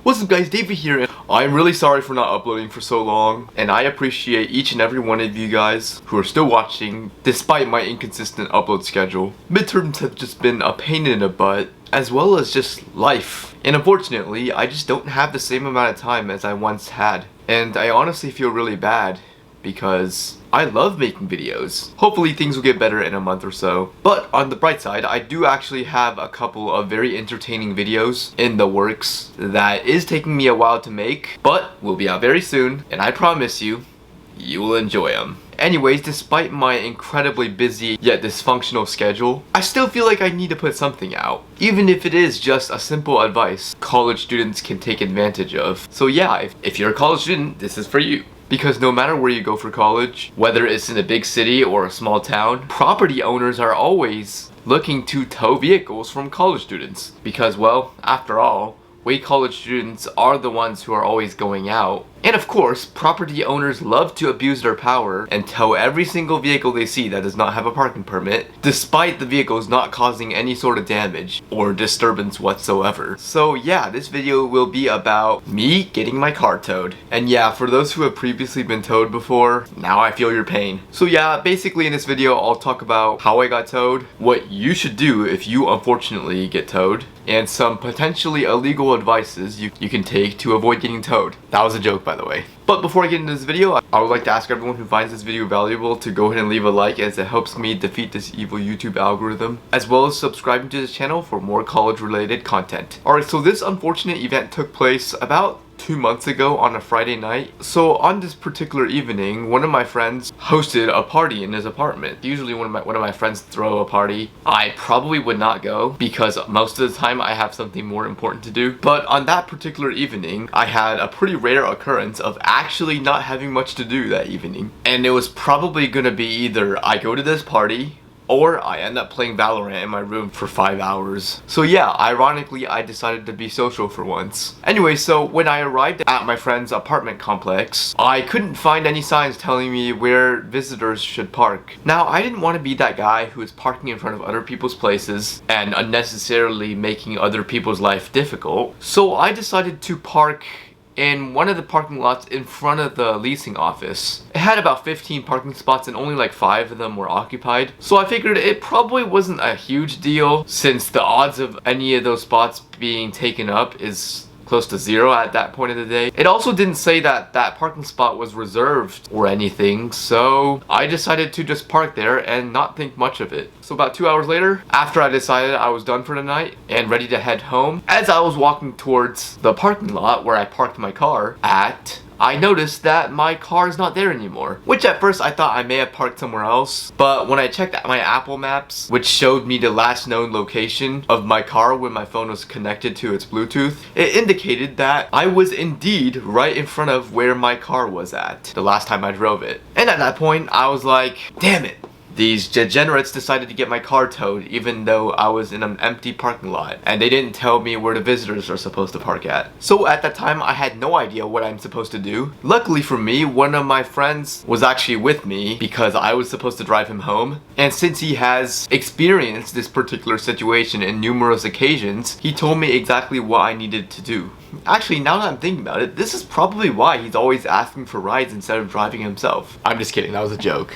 What's up guys, David here. I'm really sorry for not uploading for so long, and I appreciate each and every one of you guys who are still watching despite my inconsistent upload schedule. Midterms have just been a pain in the butt, as well as just life. And unfortunately, I just don't have the same amount of time as I once had. And I honestly feel really bad, because I love making videos. Hopefully things will get better in a month or so. But on the bright side, I do actually have a couple of very entertaining videos in the works that is taking me a while to make, but will be out very soon, and I promise you, you will enjoy them. Anyways, despite my incredibly busy yet dysfunctional schedule, I still feel like I need to put something out. Even if it is just a simple advice college students can take advantage of. So yeah, if you're a college student, this is for you. Because no matter where you go for college, whether it's in a big city or a small town, property owners are always looking to tow vehicles from college students. Because, well, after all, we college students are the ones who are always going out. And of course, property owners love to abuse their power and tow every single vehicle they see that does not have a parking permit, despite the vehicles not causing any sort of damage or disturbance whatsoever. So yeah, this video will be about me getting my car towed. And yeah, for those who have previously been towed before, now I feel your pain. So yeah, basically in this video I'll talk about how I got towed, what you should do if you unfortunately get towed, and some potentially illegal advices you can take to avoid getting towed. That was a joke, by the way. But before I get into this video, I would like to ask everyone who finds this video valuable to go ahead and leave a like, as it helps me defeat this evil YouTube algorithm, as well as subscribing to this channel for more college related content. Alright, so this unfortunate event took place about 2 months ago on a Friday night. So on this particular evening, one of my friends hosted a party in his apartment. Usually when one of my friends throw a party, I probably would not go because most of the time I have something more important to do. But on that particular evening, I had a pretty rare occurrence of actually not having much to do that evening. And it was probably gonna be either I go to this party or I end up playing Valorant in my room for 5 hours. So yeah, ironically, I decided to be social for once. Anyway, so when I arrived at my friend's apartment complex, I couldn't find any signs telling me where visitors should park. Now, I didn't want to be that guy who is parking in front of other people's places and unnecessarily making other people's life difficult. So I decided to park in one of the parking lots in front of the leasing office. It had about 15 parking spots and only like 5 of them were occupied. So I figured it probably wasn't a huge deal, since the odds of any of those spots being taken up is close to 0 at that point of the day. It also didn't say that that parking spot was reserved or anything, so I decided to just park there and not think much of it. So about 2 hours later, after I decided I was done for the night and ready to head home, as I was walking towards the parking lot where I parked my car at, I noticed that my car is not there anymore. Which at first I thought I may have parked somewhere else, but when I checked my Apple Maps, which showed me the last known location of my car when my phone was connected to its Bluetooth, it indicated that I was indeed right in front of where my car was at the last time I drove it. And at that point, I was like, damn it. These degenerates decided to get my car towed even though I was in an empty parking lot, and they didn't tell me where the visitors are supposed to park at. So at that time, I had no idea what I'm supposed to do. Luckily for me, one of my friends was actually with me because I was supposed to drive him home, and since he has experienced this particular situation in numerous occasions, he told me exactly what I needed to do. Actually, now that I'm thinking about it, this is probably why he's always asking for rides instead of driving himself. I'm just kidding, that was a joke.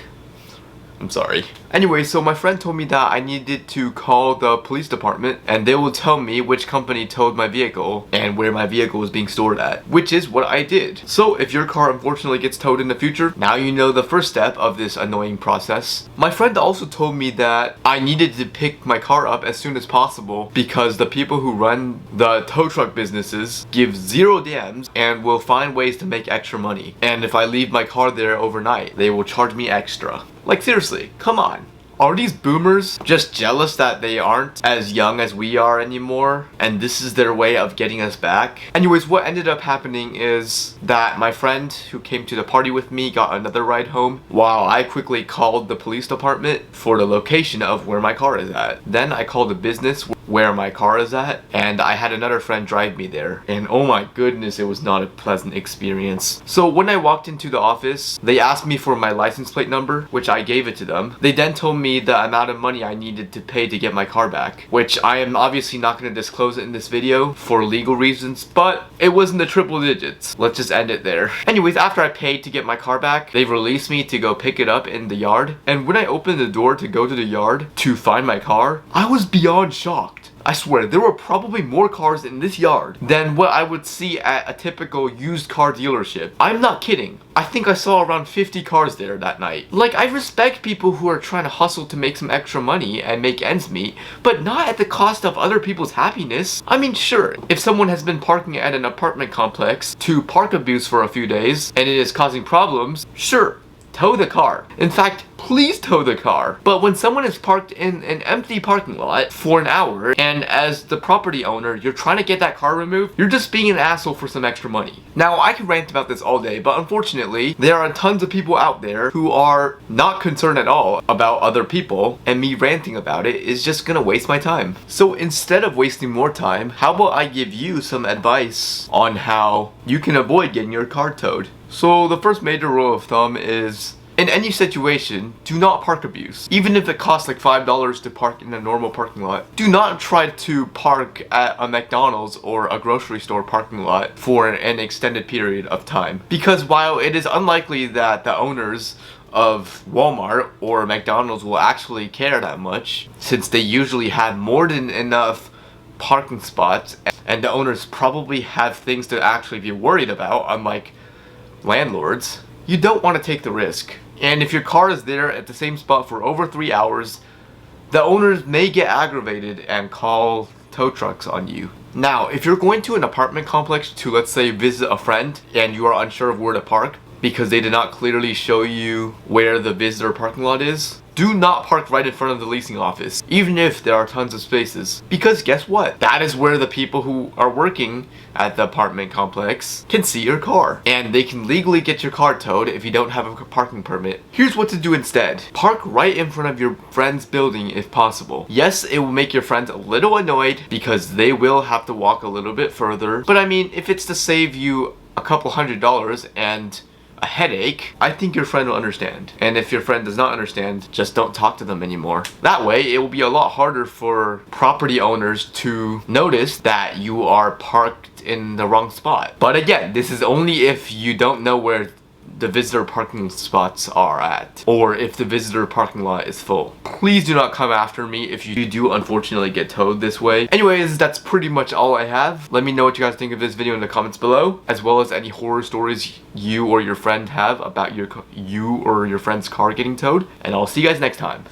I'm sorry. Anyway, so my friend told me that I needed to call the police department and they will tell me which company towed my vehicle and where my vehicle was being stored at, which is what I did. So if your car unfortunately gets towed in the future, now you know the first step of this annoying process. My friend also told me that I needed to pick my car up as soon as possible because the people who run the tow truck businesses give 0 damns and will find ways to make extra money. And if I leave my car there overnight, they will charge me extra. Like seriously, come on. Are these boomers just jealous that they aren't as young as we are anymore, and this is their way of getting us back? Anyways, what ended up happening is that my friend who came to the party with me got another ride home, while I quickly called the police department for the location of where my car is at. Then I called a business where my car is at, and I had another friend drive me there, and oh my goodness, it was not a pleasant experience. So when I walked into the office, they asked me for my license plate number, which I gave it to them. They then told me the amount of money I needed to pay to get my car back, which I am obviously not going to disclose it in this video for legal reasons, but it was in the triple digits. Let's just end it there. Anyways, after I paid to get my car back, they released me to go pick it up in the yard, and when I opened the door to go to the yard to find my car, I was beyond shocked. I swear, there were probably more cars in this yard than what I would see at a typical used car dealership. I'm not kidding. I think I saw around 50 cars there that night. Like, I respect people who are trying to hustle to make some extra money and make ends meet, but not at the cost of other people's happiness. I mean, sure, if someone has been parking at an apartment complex to park abuse for a few days and it is causing problems, sure, tow the car. In fact, please tow the car. But when someone is parked in an empty parking lot for an hour, and as the property owner, you're trying to get that car removed, you're just being an asshole for some extra money. Now, I could rant about this all day, but unfortunately, there are tons of people out there who are not concerned at all about other people, and me ranting about it is just gonna waste my time. So instead of wasting more time, how about I give you some advice on how you can avoid getting your car towed? So the first major rule of thumb is, in any situation, do not park abuse. Even if it costs like $5 to park in a normal parking lot, do not try to park at a McDonald's or a grocery store parking lot for an extended period of time. Because while it is unlikely that the owners of Walmart or McDonald's will actually care that much, since they usually have more than enough parking spots, and the owners probably have things to actually be worried about, unlike landlords, you don't want to take the risk. And if your car is there at the same spot for over 3 hours, the owners may get aggravated and call tow trucks on you. Now, if you're going to an apartment complex to, let's say, visit a friend and you are unsure of where to park because they did not clearly show you where the visitor parking lot is, do not park right in front of the leasing office, even if there are tons of spaces. Because guess what? That is where the people who are working at the apartment complex can see your car. And they can legally get your car towed if you don't have a parking permit. Here's what to do instead. Park right in front of your friend's building if possible. Yes, it will make your friends a little annoyed because they will have to walk a little bit further. But I mean, if it's to save you a couple $100s and a headache, I think your friend will understand. And if your friend does not understand, just don't talk to them anymore. That way, it will be a lot harder for property owners to notice that you are parked in the wrong spot. But again, this is only if you don't know where the visitor parking spots are at, or if the visitor parking lot is full. Please do not come after me if you do unfortunately get towed this way. Anyways, that's pretty much all I have. Let me know what you guys think of this video in the comments below, as well as any horror stories you or your friend have about you or your friend's car getting towed, and I'll see you guys next time.